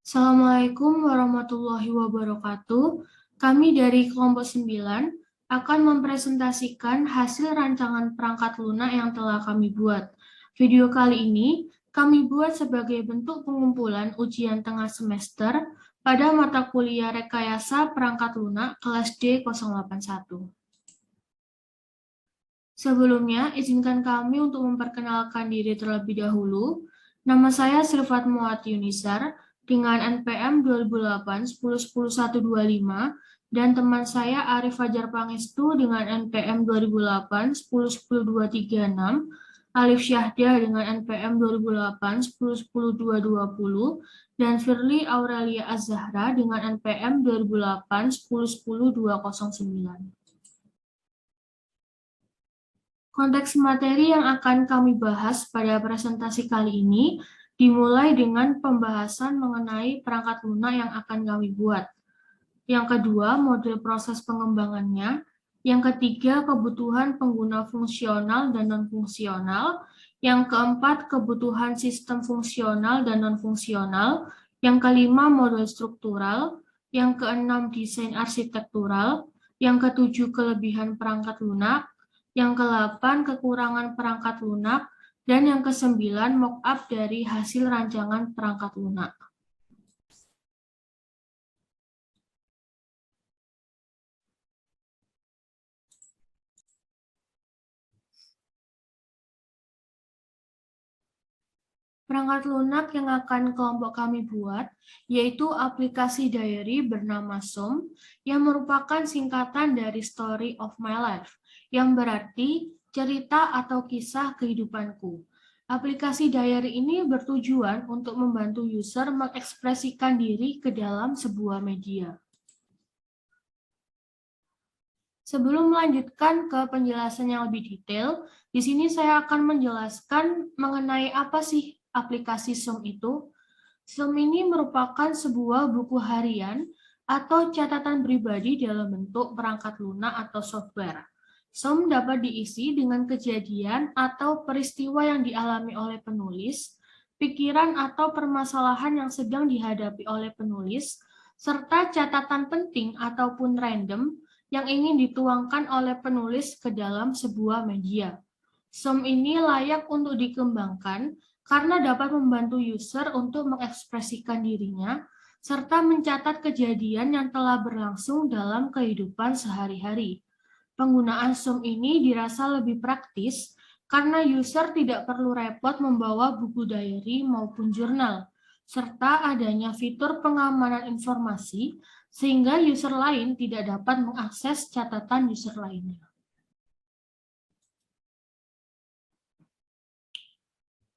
Assalamualaikum warahmatullahi wabarakatuh. Kami dari kelompok 9 akan mempresentasikan hasil rancangan perangkat lunak yang telah kami buat. Video kali ini kami buat sebagai bentuk pengumpulan ujian tengah semester pada mata kuliah Rekayasa Perangkat Lunak kelas D081. Sebelumnya, izinkan kami untuk memperkenalkan diri terlebih dahulu. Nama saya Sirfat Muat Yunisar dengan NPM 2008-10-10125 dan teman saya Arif Fajar Pangestu dengan NPM 2008-10-10236, Alif Syahdah dengan NPM 2008-10-10220, dan Firly Aurelia Az-Zahra dengan NPM 2008-10-10209. Konteks materi yang akan kami bahas pada presentasi kali ini dimulai dengan pembahasan mengenai perangkat lunak yang akan kami buat. Yang kedua, model proses pengembangannya. Yang ketiga, kebutuhan pengguna fungsional dan non-fungsional. Yang keempat, kebutuhan sistem fungsional dan non-fungsional. Yang kelima, model struktural. Yang keenam, desain arsitektural. Yang ketujuh, kelebihan perangkat lunak. Yang ke-8, kekurangan perangkat lunak, dan yang ke-9, mock-up dari hasil rancangan perangkat lunak. Perangkat lunak yang akan kelompok kami buat yaitu aplikasi diary bernama SOM yang merupakan singkatan dari Story of My Life, yang berarti cerita atau kisah kehidupanku. Aplikasi diary ini bertujuan untuk membantu user mengekspresikan diri ke dalam sebuah media. Sebelum melanjutkan ke penjelasan yang lebih detail, di sini saya akan menjelaskan mengenai apa sih aplikasi SOM itu. SOM ini merupakan sebuah buku harian atau catatan pribadi dalam bentuk perangkat lunak atau software. SOM dapat diisi dengan kejadian atau peristiwa yang dialami oleh penulis, pikiran atau permasalahan yang sedang dihadapi oleh penulis, serta catatan penting ataupun random yang ingin dituangkan oleh penulis ke dalam sebuah media. SOM ini layak untuk dikembangkan karena dapat membantu user untuk mengekspresikan dirinya serta mencatat kejadian yang telah berlangsung dalam kehidupan sehari-hari. Penggunaan SOM ini dirasa lebih praktis karena user tidak perlu repot membawa buku diary maupun jurnal, serta adanya fitur pengamanan informasi sehingga user lain tidak dapat mengakses catatan user lainnya.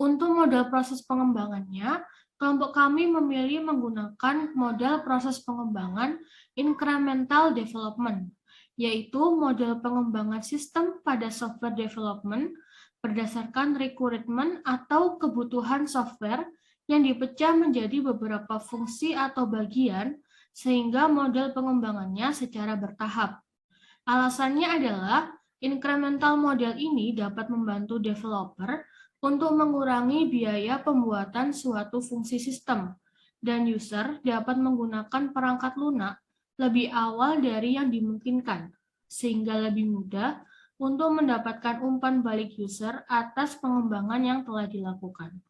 Untuk model proses pengembangannya, kelompok kami memilih menggunakan model proses pengembangan incremental development, yaitu model pengembangan sistem pada software development berdasarkan requirement atau kebutuhan software yang dipecah menjadi beberapa fungsi atau bagian sehingga model pengembangannya secara bertahap. Alasannya adalah incremental model ini dapat membantu developer untuk mengurangi biaya pembuatan suatu fungsi sistem, dan user dapat menggunakan perangkat lunak lebih awal dari yang dimungkinkan, sehingga lebih mudah untuk mendapatkan umpan balik user atas pengembangan yang telah dilakukan.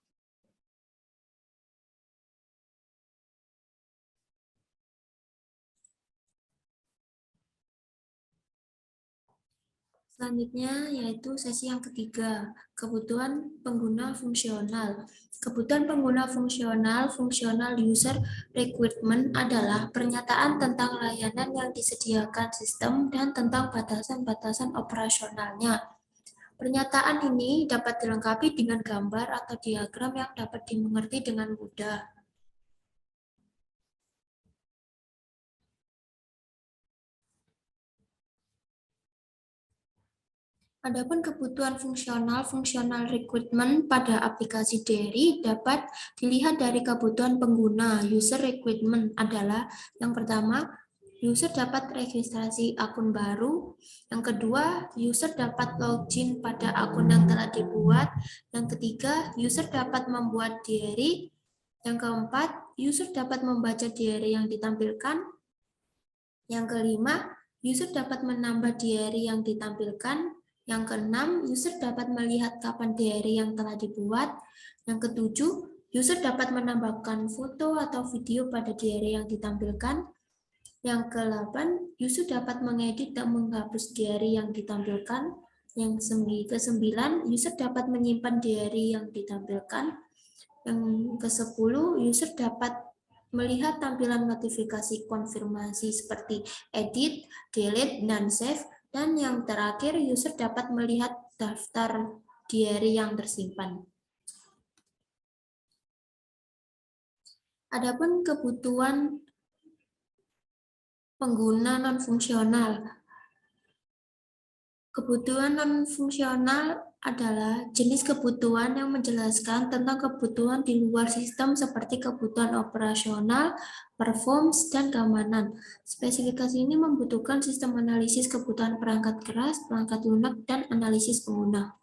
Selanjutnya yaitu sesi yang ketiga, kebutuhan pengguna fungsional. Kebutuhan pengguna fungsional, functional user requirement adalah pernyataan tentang layanan yang disediakan sistem dan tentang batasan-batasan operasionalnya. Pernyataan ini dapat dilengkapi dengan gambar atau diagram yang dapat dimengerti dengan mudah. Adapun kebutuhan fungsional requirement pada aplikasi diary dapat dilihat dari kebutuhan pengguna. User requirement adalah yang pertama, user dapat registrasi akun baru. Yang kedua, user dapat login pada akun yang telah dibuat. Yang ketiga, user dapat membuat diary. Yang keempat, user dapat membaca diary yang ditampilkan. Yang kelima, user dapat menambah diary yang ditampilkan. Yang keenam, user dapat melihat kapan diary yang telah dibuat. Yang ketujuh, user dapat menambahkan foto atau video pada diary yang ditampilkan. Yang ke-8, user dapat mengedit dan menghapus diary yang ditampilkan. Yang ke-9, user dapat menyimpan diary yang ditampilkan. Yang ke-10, user dapat melihat tampilan notifikasi konfirmasi seperti edit, delete, dan save. Dan yang terakhir, user dapat melihat daftar diary yang tersimpan. Adapun kebutuhan pengguna non-fungsional. Kebutuhan non-fungsional adalah jenis kebutuhan yang menjelaskan tentang kebutuhan di luar sistem seperti kebutuhan operasional, performance, dan keamanan. Spesifikasi ini membutuhkan sistem analisis kebutuhan perangkat keras, perangkat lunak, dan analisis pengguna.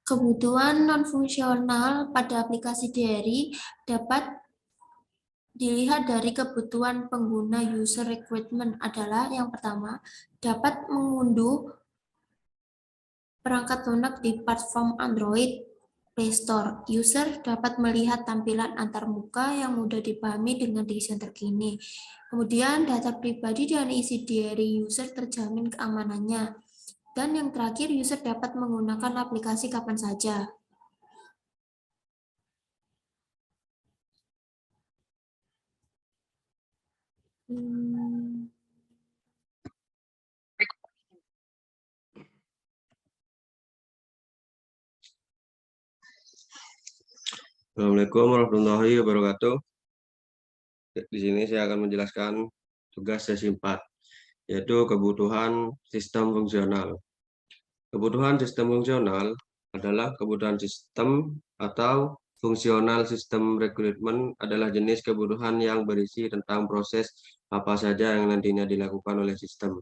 Kebutuhan non-fungsional pada aplikasi diary dapat dilihat dari kebutuhan pengguna. User requirement adalah yang pertama, dapat mengunduh perangkat lunak di platform Android Play Store. User dapat melihat tampilan antarmuka yang mudah dipahami dengan desain terkini. Kemudian data pribadi dan isi diary user terjamin keamanannya. Dan yang terakhir, user dapat menggunakan aplikasi kapan saja. Assalamualaikum warahmatullahi wabarakatuh. Di sini saya akan menjelaskan tugas sesi 4, yaitu kebutuhan sistem fungsional. Kebutuhan sistem fungsional adalah kebutuhan sistem atau fungsional sistem requirement adalah jenis kebutuhan yang berisi tentang proses apa saja yang nantinya dilakukan oleh sistem.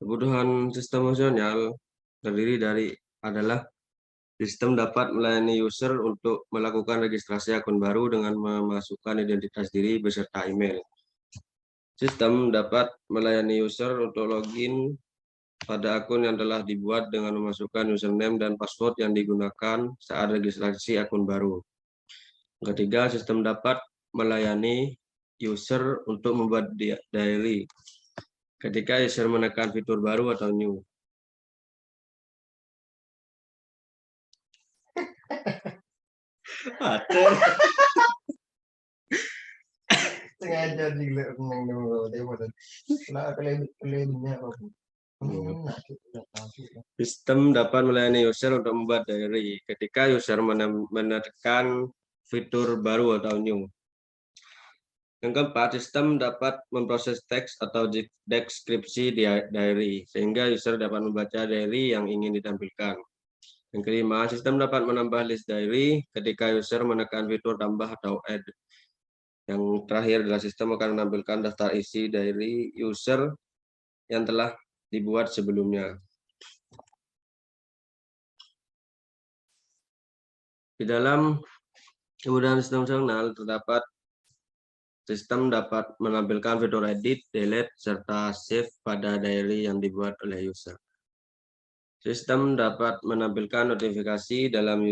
Kebutuhan sistem fungsional terdiri dari adalah sistem dapat melayani user untuk melakukan registrasi akun baru dengan memasukkan identitas diri beserta email. Sistem dapat melayani user untuk login pada akun yang telah dibuat dengan memasukkan username dan password yang digunakan saat registrasi akun baru. Ketiga, sistem dapat melayani user untuk membuat diary ketika user menekan fitur baru atau new. Sengaja Sistem dapat melayani user untuk membuat diary ketika user menekan fitur baru atau new. Yang keempat, sistem dapat memproses teks atau deskripsi diary sehingga user dapat membaca diary yang ingin ditampilkan. Yang kelima, sistem dapat menambah list diary ketika user menekan fitur tambah atau add. Yang terakhir adalah sistem akan menampilkan daftar isi diary user yang telah dibuat sebelumnya. Di dalam kemudahan sistem fungsional terdapat sistem dapat menampilkan fitur edit, delete, serta save pada diary yang dibuat oleh user. Sistem dapat menampilkan notifikasi dalam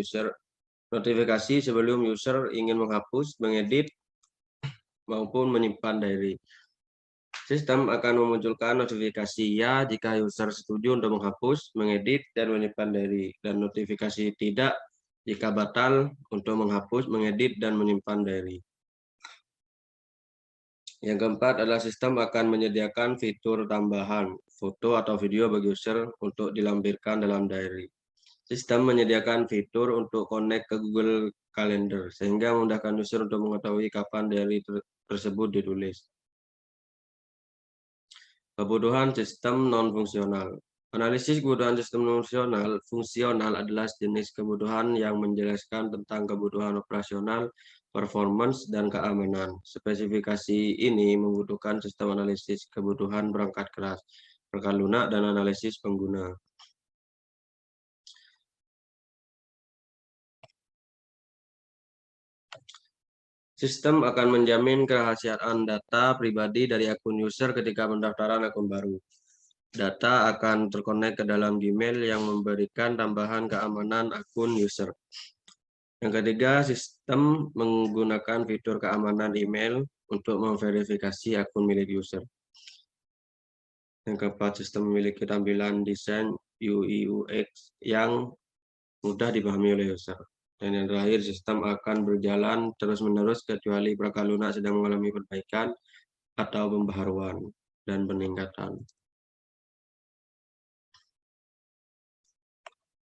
notifikasi sebelum user ingin menghapus, mengedit, maupun menyimpan diary. Sistem akan memunculkan notifikasi ya jika user setuju untuk menghapus, mengedit, dan menyimpan diary, dan notifikasi tidak jika batal untuk menghapus, mengedit, dan menyimpan diary. Yang keempat adalah sistem akan menyediakan fitur tambahan, foto atau video bagi user untuk dilampirkan dalam diary. Sistem menyediakan fitur untuk connect ke Google Calendar, sehingga memudahkan user untuk mengetahui kapan diary tersebut ditulis. Kebutuhan sistem non-fungsional. Analisis kebutuhan sistem fungsional adalah jenis kebutuhan yang menjelaskan tentang kebutuhan operasional, performance, dan keamanan. Spesifikasi ini membutuhkan sistem analisis kebutuhan perangkat keras, perangkat lunak, dan analisis pengguna. Sistem akan menjamin kerahasiaan data pribadi dari akun user ketika pendaftaran akun baru. Data akan terkonek ke dalam Gmail yang memberikan tambahan keamanan akun user. Yang ketiga, sistem menggunakan fitur keamanan email untuk memverifikasi akun milik user. Yang keempat, sistem memiliki tampilan desain UI UX yang mudah dipahami oleh user. Dan yang terakhir, sistem akan berjalan terus-menerus kecuali perangkat lunak sedang mengalami perbaikan atau pembaharuan dan peningkatan.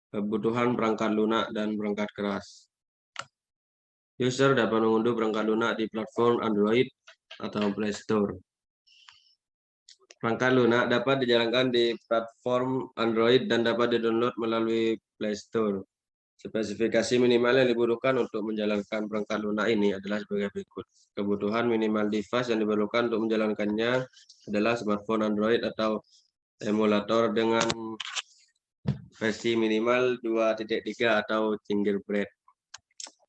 Kebutuhan perangkat lunak dan perangkat keras. User dapat mengunduh perangkat lunak di platform Android atau Play Store. Perangkat lunak dapat dijalankan di platform Android dan dapat di-download melalui Play Store. Spesifikasi minimal yang dibutuhkan untuk menjalankan perangkat lunak ini adalah sebagai berikut. Kebutuhan minimal device yang diperlukan untuk menjalankannya adalah smartphone Android atau emulator dengan versi minimal 2.3 atau Fingerprint.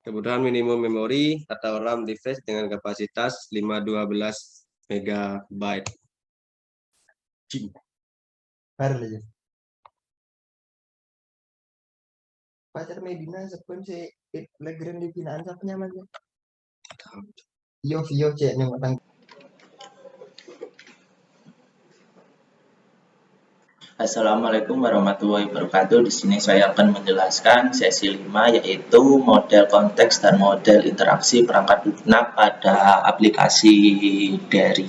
Kebutuhan minimum memori atau RAM device dengan kapasitas 512 MB. Baru aja. Pacar Medina sebelum si Legrand di binaan siapa namanya? Yo cek nih orang. Assalamualaikum warahmatullahi wabarakatuh. Di sini saya akan menjelaskan sesi 5 yaitu model konteks dan model interaksi perangkat lunak pada aplikasi Dari.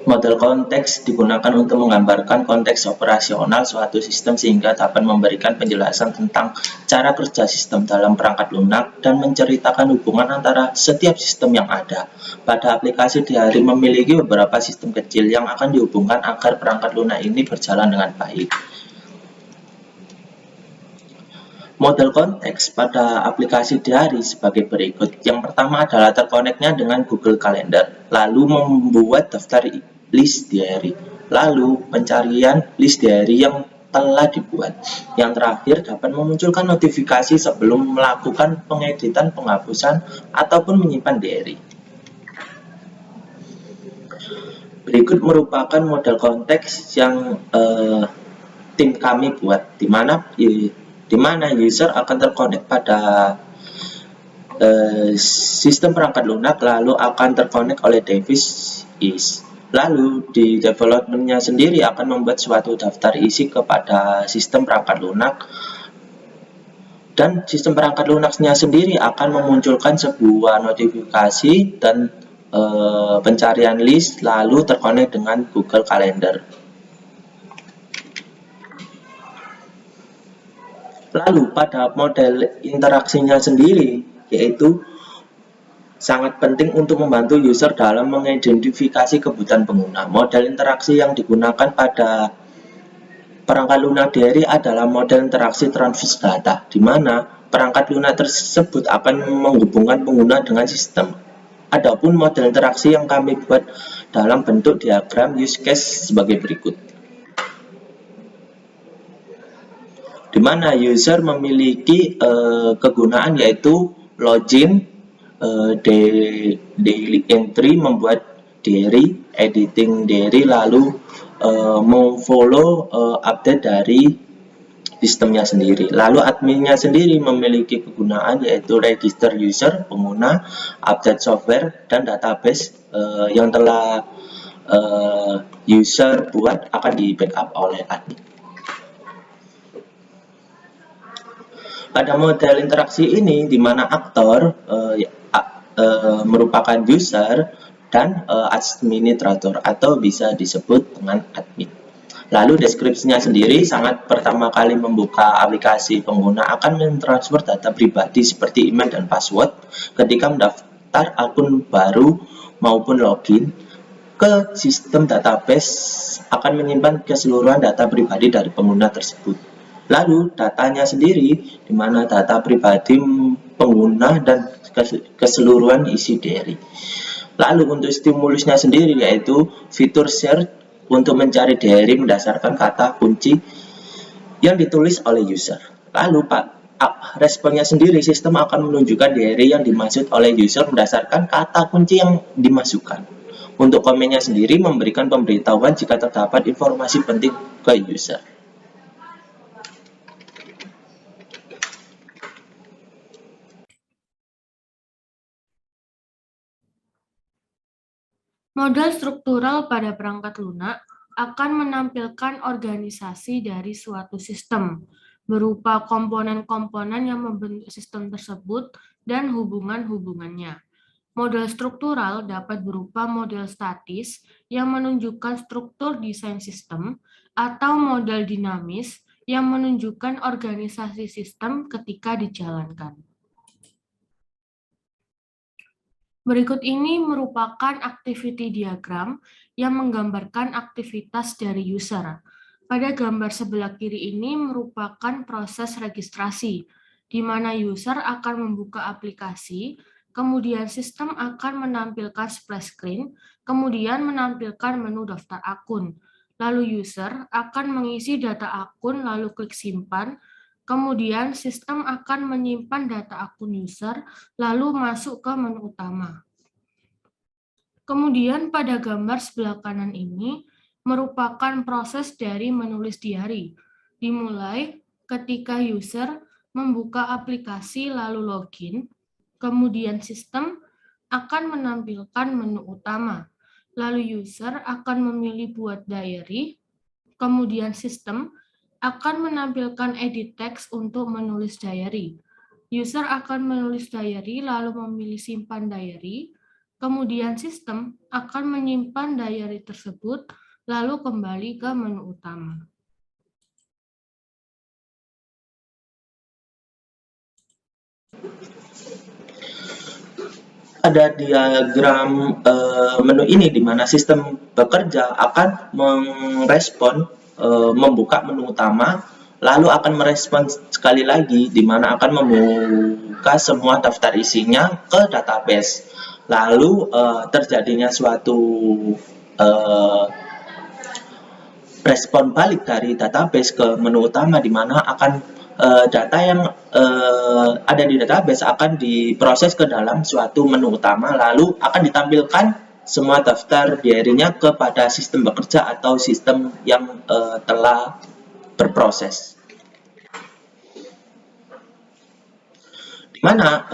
Model konteks digunakan untuk menggambarkan konteks operasional suatu sistem sehingga dapat memberikan penjelasan tentang cara kerja sistem dalam perangkat lunak dan menceritakan hubungan antara setiap sistem yang ada. Pada aplikasi Dari memiliki beberapa sistem kecil yang akan dihubungkan agar perangkat lunak ini berjalan dengan baik. Model konteks pada aplikasi Dari sebagai berikut. Yang pertama adalah terkoneknya dengan Google Calendar, lalu membuat daftar list diary, lalu pencarian list diary yang telah dibuat. Yang terakhir dapat memunculkan notifikasi sebelum melakukan pengeditan, penghapusan, ataupun menyimpan diary. Berikut merupakan model konteks yang tim kami buat, di mana user akan terkonek pada sistem perangkat lunak, lalu akan terkonek oleh device is. Lalu di development-nya sendiri akan membuat suatu daftar isi kepada sistem perangkat lunak, dan sistem perangkat lunaknya sendiri akan memunculkan sebuah notifikasi dan pencarian list, lalu terkonek dengan Google Calendar. Lalu pada model interaksinya sendiri, yaitu sangat penting untuk membantu user dalam mengidentifikasi kebutuhan pengguna. Model interaksi yang digunakan pada perangkat lunak Dari adalah model interaksi transfer data, di mana perangkat lunak tersebut akan menghubungkan pengguna dengan sistem. Adapun model interaksi yang kami buat dalam bentuk diagram use case sebagai berikut. Di mana user memiliki kegunaan yaitu login, daily entry, membuat Dari, editing Dari, lalu memfollow update dari sistemnya sendiri. Lalu adminnya sendiri memiliki kegunaan yaitu register user, pengguna, update software, dan database yang telah user buat akan di backup oleh admin. Pada model interaksi ini, di mana aktor merupakan user dan administrator atau bisa disebut dengan admin. Lalu deskripsinya sendiri sangat pertama kali membuka aplikasi, pengguna akan mentransfer data pribadi seperti email dan password ketika mendaftar akun baru maupun login ke sistem database, akan menyimpan keseluruhan data pribadi dari pengguna tersebut. Lalu datanya sendiri, di mana data pribadi pengguna dan keseluruhan isi diary. Lalu untuk stimulusnya sendiri yaitu fitur search untuk mencari diary berdasarkan kata kunci yang ditulis oleh user. Lalu responnya sendiri, sistem akan menunjukkan diary yang dimaksud oleh user berdasarkan kata kunci yang dimasukkan. Untuk komennya sendiri memberikan pemberitahuan jika terdapat informasi penting ke user. Model struktural pada perangkat lunak akan menampilkan organisasi dari suatu sistem, berupa komponen-komponen yang membentuk sistem tersebut dan hubungan-hubungannya. Model struktural dapat berupa model statis yang menunjukkan struktur desain sistem, atau model dinamis yang menunjukkan organisasi sistem ketika dijalankan. Berikut ini merupakan activity diagram yang menggambarkan aktivitas dari user. Pada gambar sebelah kiri ini merupakan proses registrasi, di mana user akan membuka aplikasi, kemudian sistem akan menampilkan splash screen, kemudian menampilkan menu daftar akun. Lalu user akan mengisi data akun, lalu klik simpan, kemudian sistem akan menyimpan data akun user, lalu masuk ke menu utama. Kemudian pada gambar sebelah kanan ini merupakan proses dari menulis diary. Dimulai ketika user membuka aplikasi lalu login, kemudian sistem akan menampilkan menu utama. Lalu user akan memilih buat diary, kemudian sistem akan menampilkan edit text untuk menulis diary. User akan menulis diary lalu memilih simpan diary, kemudian sistem akan menyimpan diary tersebut lalu kembali ke menu utama. Ada diagram menu ini di mana sistem bekerja akan merespon membuka menu utama, lalu akan merespon sekali lagi di mana akan membuka semua daftar isinya ke database. Lalu terjadinya suatu respon balik dari database ke menu utama di mana akan data yang ada di database akan diproses ke dalam suatu menu utama, lalu akan ditampilkan semua daftar diary-nya kepada sistem bekerja atau sistem yang telah berproses. Di mana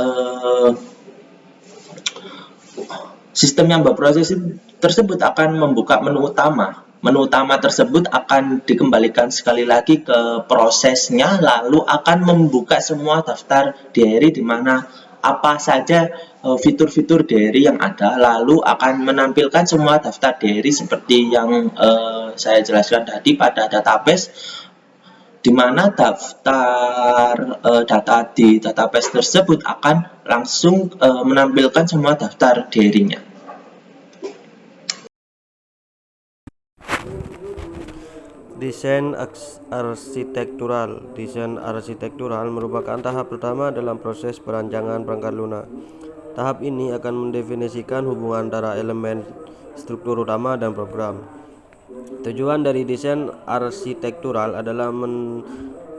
sistem yang berproses tersebut akan membuka menu utama. Menu utama tersebut akan dikembalikan sekali lagi ke prosesnya, lalu akan membuka semua daftar diary di mana apa saja fitur-fitur diary yang ada, lalu akan menampilkan semua daftar diary seperti yang saya jelaskan tadi pada database, di mana daftar data di database tersebut akan langsung menampilkan semua daftar diary-nya. Desain arsitektural. Desain arsitektural merupakan tahap pertama dalam proses perancangan perangkat lunak. Tahap ini akan mendefinisikan hubungan antara elemen struktur utama dan program. Tujuan dari desain arsitektural adalah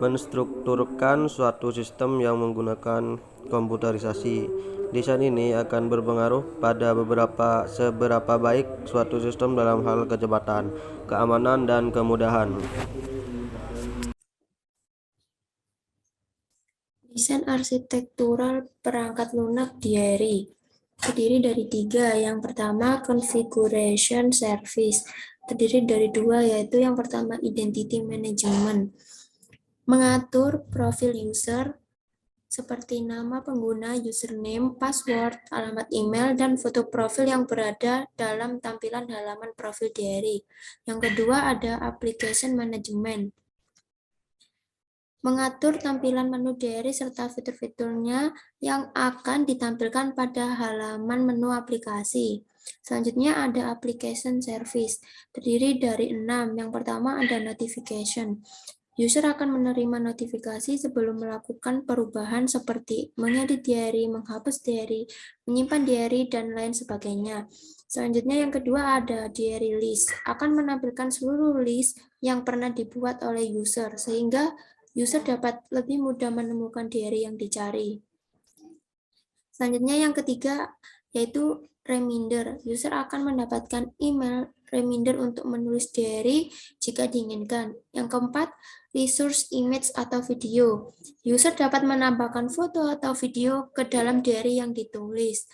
menstrukturkan suatu sistem yang menggunakan komputerisasi. Desain ini akan berpengaruh pada seberapa baik suatu sistem dalam hal kecepatan, keamanan, dan kemudahan. Desain arsitektural perangkat lunak diary terdiri dari 3. Yang pertama, configuration service. Terdiri dari 2, yaitu yang pertama identity management. Mengatur profil user seperti nama pengguna, username, password, alamat email, dan foto profil yang berada dalam tampilan halaman profil diary. Yang kedua ada application management. Mengatur tampilan menu diary serta fitur-fiturnya yang akan ditampilkan pada halaman menu aplikasi. Selanjutnya ada application service, terdiri dari 6. Yang pertama ada notification. User akan menerima notifikasi sebelum melakukan perubahan seperti mengedit diary, menghapus diary, menyimpan diary, dan lain sebagainya. Selanjutnya yang kedua ada diary list. Akan menampilkan seluruh list yang pernah dibuat oleh user, sehingga user dapat lebih mudah menemukan diary yang dicari. Selanjutnya yang ketiga yaitu reminder. User akan mendapatkan email reminder untuk menulis diary jika diinginkan. Yang keempat, resource image atau video. User dapat menambahkan foto atau video ke dalam diary yang ditulis.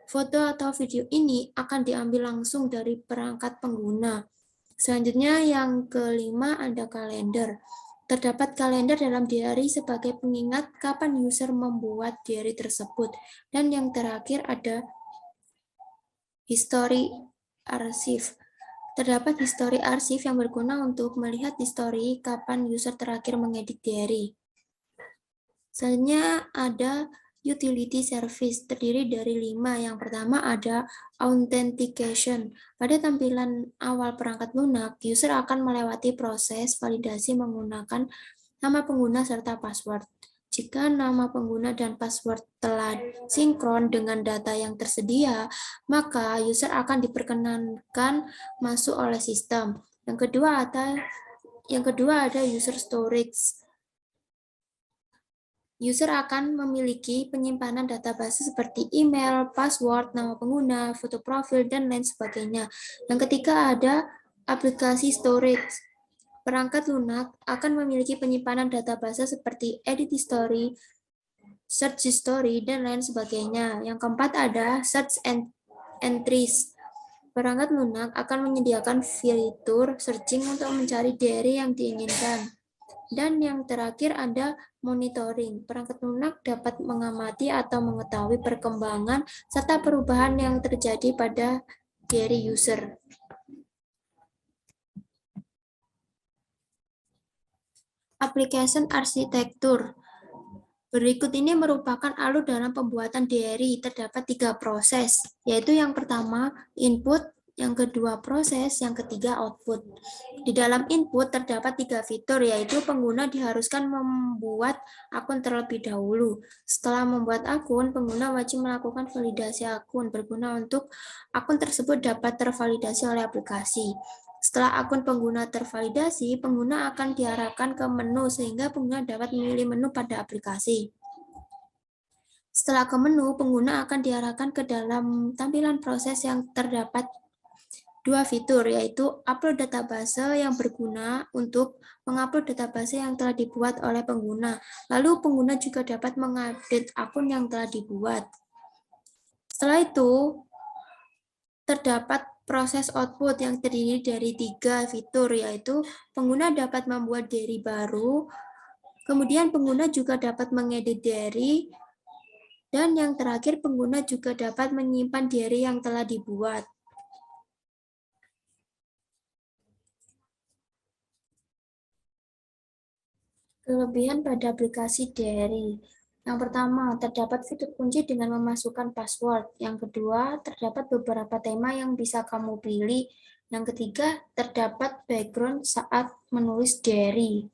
Foto atau video ini akan diambil langsung dari perangkat pengguna. Selanjutnya yang kelima ada kalender. Terdapat kalender dalam diary sebagai pengingat kapan user membuat diary tersebut. Dan yang terakhir ada history arsip. Terdapat history arsip yang berguna untuk melihat histori kapan user terakhir mengedit diary. Selanjutnya ada utility service, terdiri dari 5. Yang pertama ada authentication. Pada tampilan awal perangkat lunak, user akan melewati proses validasi menggunakan nama pengguna serta password. Jika nama pengguna dan password telah sinkron dengan data yang tersedia, maka user akan diperkenankan masuk oleh sistem. Yang kedua ada user storage. User akan memiliki penyimpanan database seperti email, password, nama pengguna, foto profil, dan lain sebagainya. Yang ketiga ada aplikasi storage. Perangkat lunak akan memiliki penyimpanan database seperti edit history, search history, dan lain sebagainya. Yang keempat ada search entries. Perangkat lunak akan menyediakan fitur searching untuk mencari diary yang diinginkan. Dan yang terakhir ada monitoring. Perangkat lunak dapat mengamati atau mengetahui perkembangan serta perubahan yang terjadi pada diary user. Application arsitektur. Berikut ini merupakan alur dalam pembuatan diary. Terdapat 3 proses, yaitu yang pertama input, yang kedua proses, yang ketiga output. Di dalam input terdapat 3 fitur, yaitu pengguna diharuskan membuat akun terlebih dahulu. Setelah membuat akun, pengguna wajib melakukan validasi akun berguna untuk akun tersebut dapat tervalidasi oleh aplikasi. Setelah akun pengguna tervalidasi, pengguna akan diarahkan ke menu sehingga pengguna dapat memilih menu pada aplikasi. Setelah ke menu, pengguna akan diarahkan ke dalam tampilan proses yang terdapat 2 fitur, yaitu upload database yang berguna untuk mengupload database yang telah dibuat oleh pengguna. Lalu pengguna juga dapat mengupdate akun yang telah dibuat. Setelah itu, terdapat proses output yang terdiri dari 3 fitur, yaitu pengguna dapat membuat diary baru, kemudian pengguna juga dapat mengedit diary, dan yang terakhir pengguna juga dapat menyimpan diary yang telah dibuat. Kelebihan pada aplikasi diary. Yang pertama, terdapat fitur kunci dengan memasukkan password. Yang kedua, terdapat beberapa tema yang bisa kamu pilih. Yang ketiga, terdapat background saat menulis diary.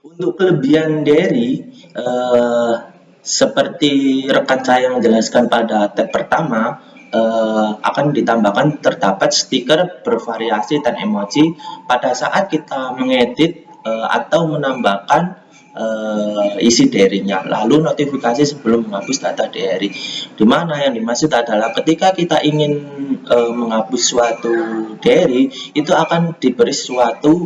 Untuk kelebihan diary, seperti rekan saya menjelaskan pada tab pertama, akan ditambahkan terdapat stiker bervariasi dan emoji pada saat kita mengedit atau menambahkan isi diary-nya, lalu notifikasi sebelum menghapus data diary. Dimana yang dimaksud adalah ketika kita ingin menghapus suatu diary, itu akan diberi suatu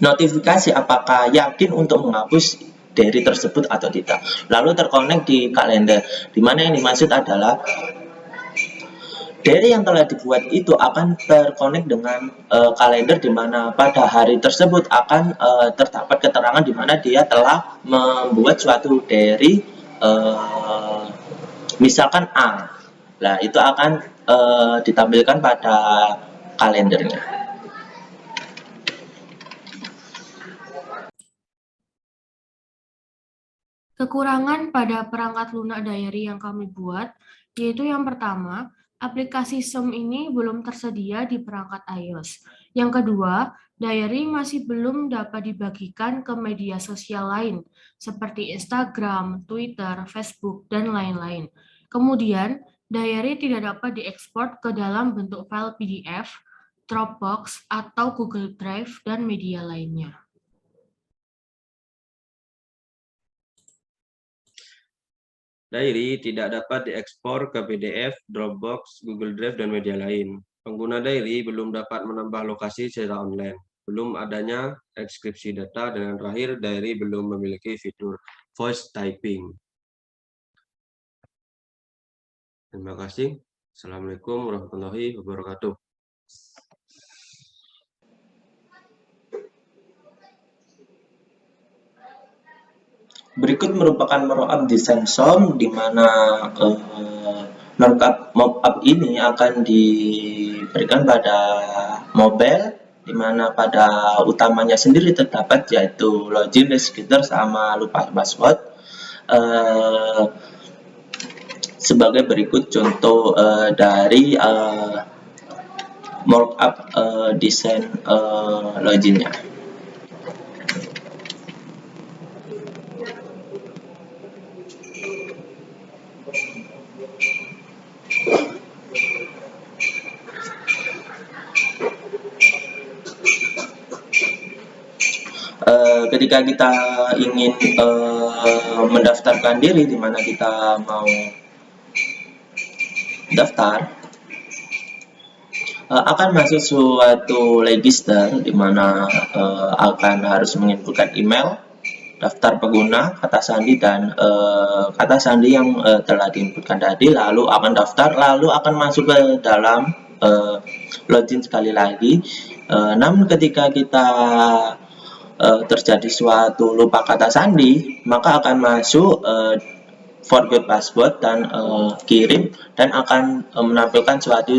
notifikasi apakah yakin untuk menghapus diary tersebut atau tidak, lalu terkonek di kalender, dimana yang dimaksud adalah diary yang telah dibuat itu akan terkonek dengan kalender, dimana pada hari tersebut akan terdapat keterangan dimana dia telah membuat suatu diary, misalkan A. Nah, itu akan ditampilkan pada kalendernya. Kekurangan pada perangkat lunak diary yang kami buat, yaitu yang pertama, aplikasi SEM ini belum tersedia di perangkat iOS. Yang kedua, diary masih belum dapat dibagikan ke media sosial lain, seperti Instagram, Twitter, Facebook, dan lain-lain. Kemudian, diary tidak dapat diekspor ke dalam bentuk file PDF, Dropbox, atau Google Drive, dan media lainnya. Diary tidak dapat diekspor ke PDF, Dropbox, Google Drive, dan media lain. Pengguna diary belum dapat menambah lokasi secara online. Belum adanya ekskripsi data, dan yang terakhir, diary belum memiliki fitur voice typing. Terima kasih. Assalamualaikum warahmatullahi wabarakatuh. Berikut merupakan mockup desain SOM di mana mockup ini akan diberikan pada mobile, di mana pada utamanya sendiri terdapat yaitu login, register, sama lupa password. Sebagai berikut contoh dari mockup desain loginnya. Ketika kita ingin mendaftarkan diri, di mana kita mau daftar, akan masuk suatu register di mana akan harus menginputkan email, daftar pengguna, kata sandi, dan kata sandi yang telah diinputkan tadi, lalu akan daftar, lalu akan masuk ke dalam login sekali lagi. Namun ketika kita terjadi suatu lupa kata sandi, maka akan masuk forget password dan kirim, dan akan menampilkan suatu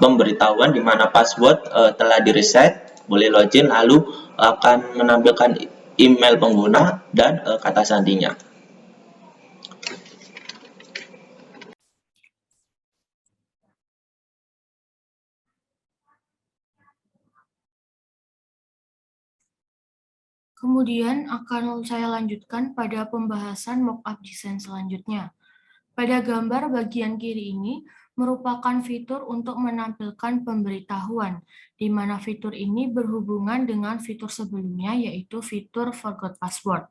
pemberitahuan di mana password telah di reset, boleh login, lalu akan menampilkan email pengguna dan kata sandinya. Kemudian akan saya lanjutkan pada pembahasan mockup desain selanjutnya. Pada gambar bagian kiri ini merupakan fitur untuk menampilkan pemberitahuan, di mana fitur ini berhubungan dengan fitur sebelumnya, yaitu fitur forgot password.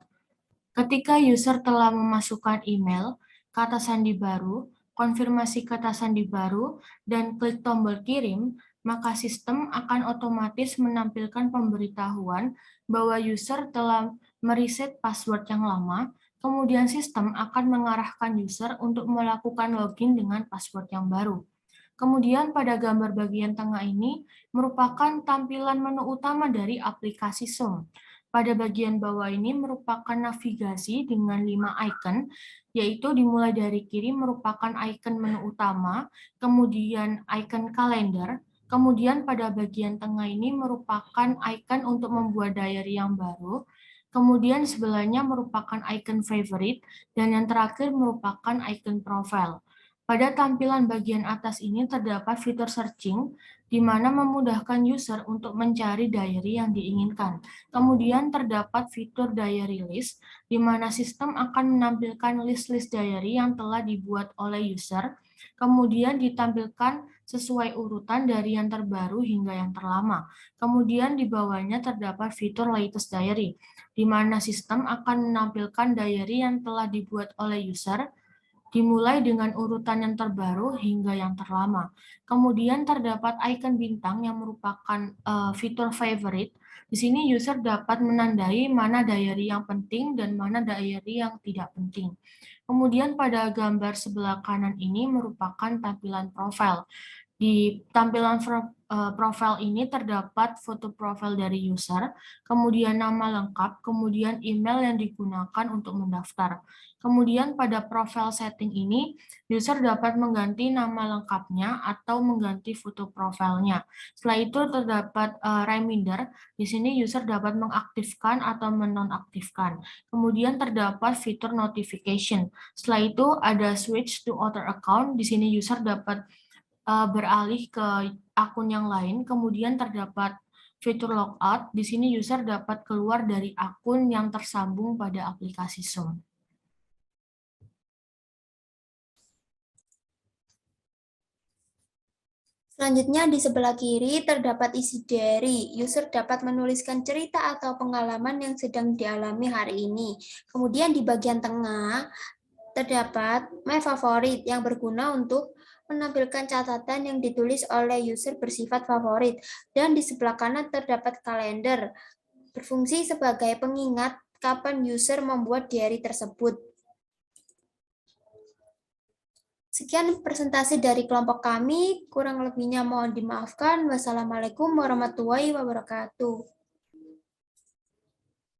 Ketika user telah memasukkan email, kata sandi baru, konfirmasi kata sandi baru, dan klik tombol kirim, maka sistem akan otomatis menampilkan pemberitahuan bahwa user telah mereset password yang lama. Kemudian sistem akan mengarahkan user untuk melakukan login dengan password yang baru. Kemudian pada gambar bagian tengah ini merupakan tampilan menu utama dari aplikasi Zoom. Pada bagian bawah ini merupakan navigasi dengan 5 icon, yaitu dimulai dari kiri merupakan icon menu utama, kemudian icon kalender, kemudian pada bagian tengah ini merupakan icon untuk membuat diary yang baru, kemudian sebelahnya merupakan icon favorite, dan yang terakhir merupakan icon profile. Pada tampilan bagian atas ini terdapat fitur searching, di mana memudahkan user untuk mencari diary yang diinginkan. Kemudian terdapat fitur diary list, di mana sistem akan menampilkan list-list diary yang telah dibuat oleh user, kemudian ditampilkan sesuai urutan dari yang terbaru hingga yang terlama. Kemudian di bawahnya terdapat fitur latest diary, di mana sistem akan menampilkan diary yang telah dibuat oleh user, dimulai dengan urutan yang terbaru hingga yang terlama. Kemudian terdapat icon bintang yang merupakan fitur favorite. Di sini user dapat menandai mana diary yang penting dan mana diary yang tidak penting. Kemudian pada gambar sebelah kanan ini merupakan tampilan profile, Di tampilan profil ini terdapat foto profil dari user, kemudian nama lengkap, kemudian email yang digunakan untuk mendaftar. Kemudian pada profil setting ini, user dapat mengganti nama lengkapnya atau mengganti foto profilnya. Setelah itu terdapat reminder, di sini user dapat mengaktifkan atau menonaktifkan. Kemudian terdapat fitur notification. Setelah itu ada switch to other account, di sini user dapat beralih ke akun yang lain, kemudian terdapat fitur logout. Di sini user dapat keluar dari akun yang tersambung pada aplikasi Zoom. Selanjutnya di sebelah kiri terdapat isi diary. User dapat menuliskan cerita atau pengalaman yang sedang dialami hari ini. Kemudian di bagian tengah terdapat My Favorite yang berguna untuk menampilkan catatan yang ditulis oleh user bersifat favorit. Dan di sebelah kanan terdapat kalender, berfungsi sebagai pengingat kapan user membuat diary tersebut. Sekian presentasi dari kelompok kami, kurang lebihnya mohon dimaafkan. Wassalamualaikum warahmatullahi wabarakatuh.